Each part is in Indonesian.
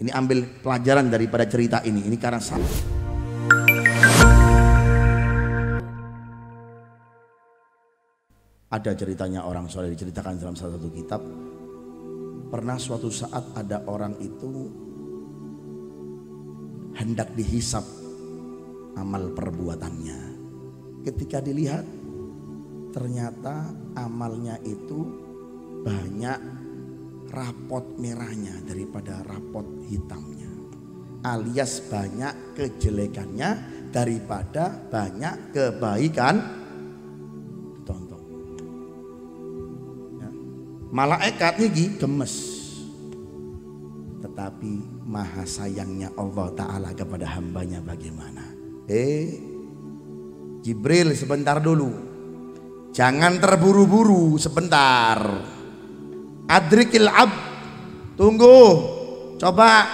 Ini ambil pelajaran daripada cerita ini. Ini karena ada ceritanya orang soleh, diceritakan dalam salah satu kitab. Pernah suatu saat ada orang itu hendak dihisap amal perbuatannya. Ketika dilihat, ternyata amalnya itu banyak rapot merahnya daripada rapot hitamnya, alias banyak kejelekannya daripada banyak kebaikan. Ditonton ya. Malaikat ini gemes, tetapi maha sayangnya Allah Ta'ala kepada hambanya bagaimana? Jibril, sebentar dulu, jangan terburu-buru, sebentar. Adrikil abd, tunggu, coba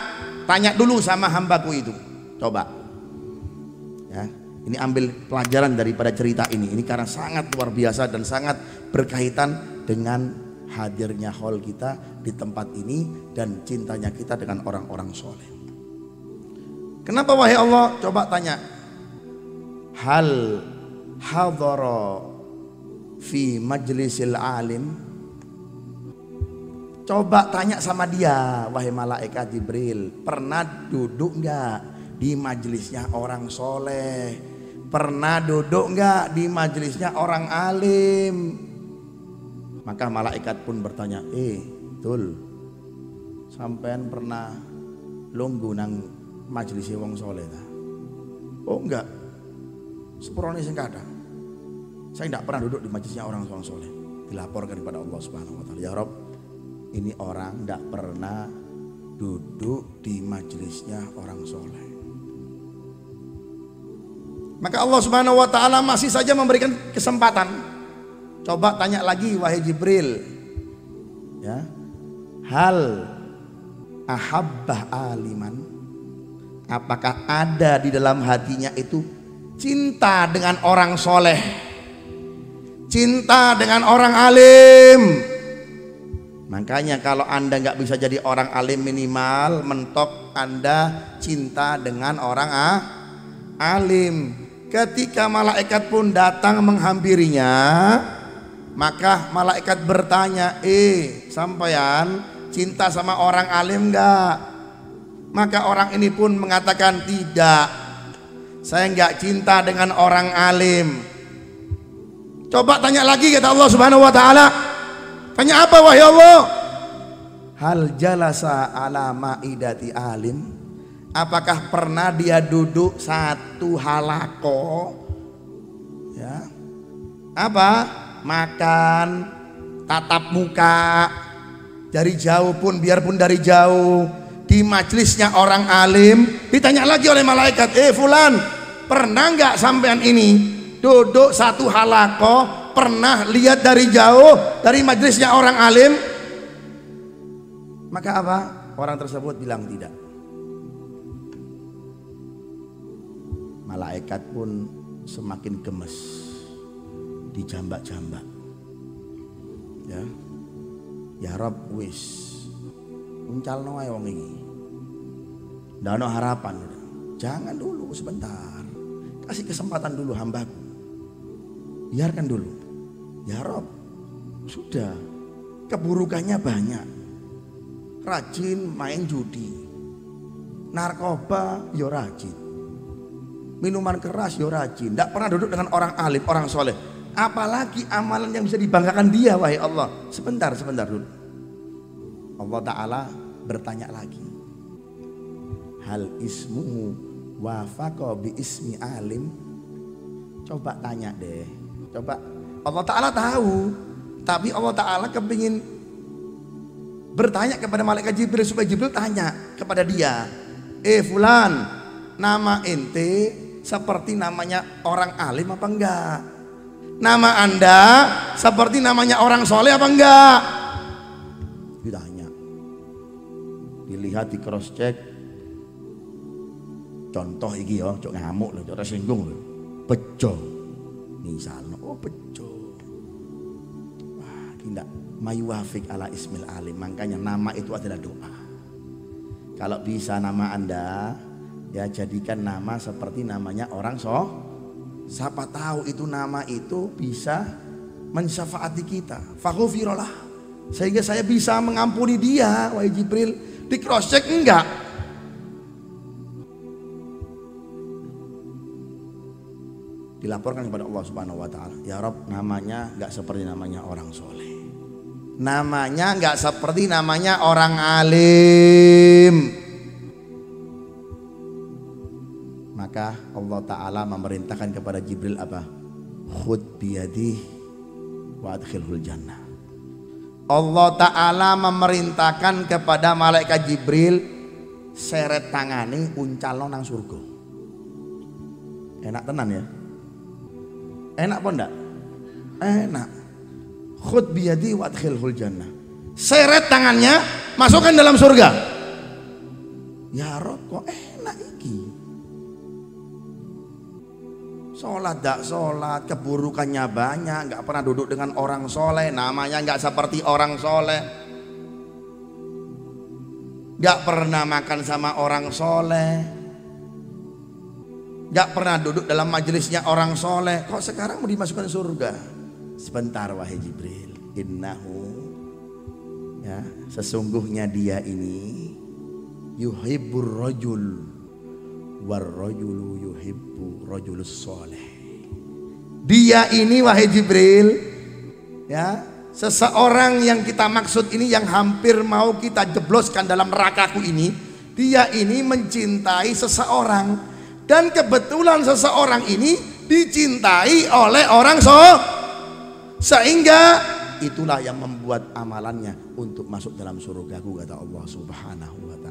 tanya dulu sama hambaku itu, coba ya. Ini ambil pelajaran daripada cerita ini. Ini karena sangat luar biasa dan sangat berkaitan dengan hadirnya haul kita di tempat ini dan cintanya kita dengan orang-orang soleh. Kenapa wahai Allah? Coba tanya, hal hadhara fi majlisil alim. Coba tanya sama dia, wahai malaikat Jibril, pernah duduk enggak di majelisnya orang soleh? Pernah duduk enggak di majelisnya orang alim? Maka malaikat pun bertanya, betul, sampean pernah lungguh nang majelisnya wong soleh ta? Oh enggak, sepurone sing kadang saya enggak pernah duduk di majelisnya orang soleh. Dilaporkan kepada Allah Subhanahu wa taala, ya Rabb, ini orang tidak pernah duduk di majelisnya orang soleh. Maka Allah Subhanahu wa ta'ala masih saja memberikan kesempatan. Coba tanya lagi wahai Jibril ya, hal ahabbah aliman, apakah ada di dalam hatinya itu cinta dengan orang soleh, cinta dengan orang alim? Makanya kalau Anda nggak bisa jadi orang alim, minimal mentok Anda cinta dengan orang alim. Ketika malaikat pun datang menghampirinya, maka malaikat bertanya, sampeyan cinta sama orang alim nggak? Maka orang ini pun mengatakan, tidak, saya nggak cinta dengan orang alim. Coba tanya lagi, kata Allah Subhanahu wa ta'ala. Tanya apa wahai Allah? Hal jalasa ala maidati alim, apakah pernah dia duduk satu halako ya, apa, makan, tatap muka dari jauh pun, biarpun dari jauh, di majelisnya orang alim? Ditanya lagi oleh malaikat, fulan, pernah nggak sampean ini duduk satu halako, pernah lihat dari jauh dari majelisnya orang alim? Maka apa? Orang tersebut bilang tidak. Malaikat pun semakin gemes, dijambak-jambak ya, ya Rabb, wis uncalno ae wong iki, ndak ono harapan, jangan dulu, sebentar, kasih kesempatan dulu hambaku, biarkan dulu. Ya Rob, sudah, keburukannya banyak, rajin main judi, narkoba yo rajin, minuman keras yo rajin, tidak pernah duduk dengan orang alim, orang soleh. Apalagi amalan yang bisa dibanggakan dia, wahai Allah. Sebentar dulu. Allah Ta'ala bertanya lagi, hal ismuhu wafaqa bi ismi alim. Coba tanya deh, coba. Allah Ta'ala tahu, tapi Allah Ta'ala kepingin bertanya kepada malaikat Jibril supaya Jibril tanya kepada dia, fulan, nama ente seperti namanya orang alim apa enggak? Nama anda seperti namanya orang soleh apa enggak? Ditanya, dilihat, di cross check. Contoh iki ya, cok ngamuk lho, cok singgung lho, bejo misalnya, bejo, wah tidak mayuafik ala ismil alim. Makanya nama itu adalah doa. Kalau bisa nama Anda ya jadikan nama seperti namanya orang siapa tahu itu nama itu bisa mensyafaati kita. Faghfirullah, sehingga saya bisa mengampuni dia. Wahai Jibril, di cross check enggak? Dilaporkan kepada Allah Subhanahu wa taala, ya Rob, namanya enggak seperti namanya orang soleh, namanya enggak seperti namanya orang alim. Maka Allah Ta'ala memerintahkan kepada Jibril apa? Khud biyadih wa adkhilhul jannah. Allah Ta'ala memerintahkan kepada malaikat Jibril, seret tangani uncalno nang surga. Enak tenan ya? Enak apa enggak? Enak. Khud biyadih wa adkhilhul jannah. Seret tangannya, masukkan dalam surga. Ya Rob, kok enak iki? Sholat gak sholat, keburukannya banyak, gak pernah duduk dengan orang soleh, namanya gak seperti orang soleh, gak pernah makan sama orang soleh, gak pernah duduk dalam majelisnya orang soleh, kok sekarang mau dimasukkan surga? Sebentar wahai Jibril, innahu ya, sesungguhnya dia ini yuhibbur rajul warrajulu yuhibbu rajulus soleh. Dia ini wahai Jibril ya, seseorang yang kita maksud ini, yang hampir mau kita jebloskan dalam nerakaku ini, dia ini mencintai seseorang, dan kebetulan seseorang ini dicintai oleh orang sehingga itulah yang membuat amalannya untuk masuk dalam surgaku, kata Allah Subhanahu wa taala.